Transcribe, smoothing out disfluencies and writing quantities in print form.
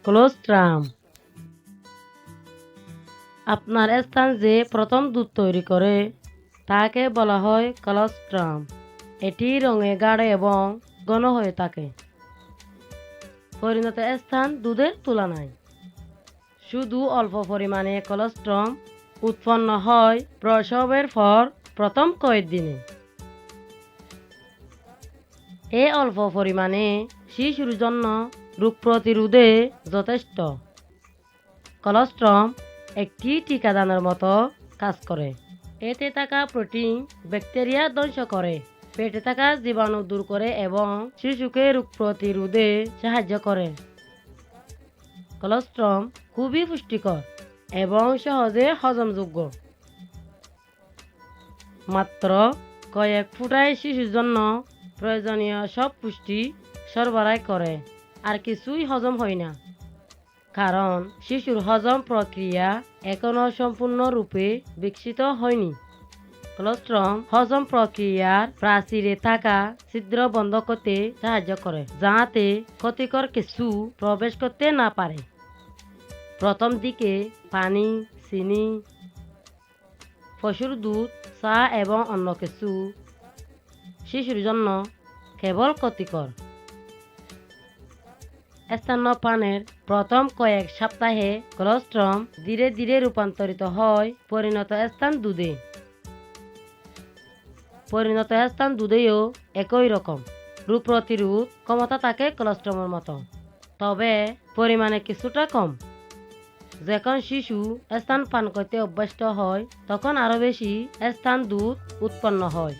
Colostrum. আপনার স্থান যে প্রথম দুধ তৈরি করে তাকে বলা হয় কোলোস্ট্রাম। এটি রঙে গাঢ় এবং ঘন হয়ে থাকে। পরিণত স্থান দুধের তুলনায় শুধু অল্প পরিমাণে কোলোস্ট্রাম উৎপন্ন হয় প্রসবের পর প্রথম কয়েকদিনে। এই অল্প পরিমাণে শিশুর জন্য রোগ প্রতিরোধে যথেষ্ট। কোলোস্ট্রাম একটি টিকাদানের মতো কাজ করে। এতে থাকা প্রোটিন ব্যাকটেরিয়া ধ্বংস করে, পেটে থাকা জীবাণু দূর করে এবং শিশুকে রোগ প্রতিরোধে সাহায্য করে। কোলোস্ট্রাম খুবই পুষ্টিকর এবং সহজে হজমযোগ্য। মাত্র কয়েক ফোঁটায় শিশুর জন্য প্রয়োজনীয় সব পুষ্টি সরবরাহ করে, আর কিছুই হজম হয় না, কারণ শিশুর হজম প্রক্রিয়া এখনও সম্পূর্ণরূপে বিকশিত হয়নি। কোলোস্ট্রাম হজম প্রক্রিয়ার প্রাচীরে থাকা ছিদ্র বন্ধ করতে সাহায্য করে, যাতে ক্ষতিকর কিছু প্রবেশ করতে না পারে। প্রথম দিকে পানি, চিনি, পশুর দুধ, চা এবং অন্য কিছু শিশুর জন্য কেবল ক্ষতিকর। স্তন্যপানের প্রথম কয়েক সপ্তাহে কোলোস্ট্রাম ধীরে ধীরে রূপান্তরিত হয় পরিণত স্থান দুধে। পরিণত স্থান দুধেও একই রকম রোগ প্রতিরোধ ক্ষমতা থাকে কোলোস্ট্রামের মতো, তবে পরিমাণে কিছুটা কম। যখন শিশু স্তন পান করতে অভ্যস্ত হয় তখন আরও বেশি স্তন দুধ উৎপন্ন হয়।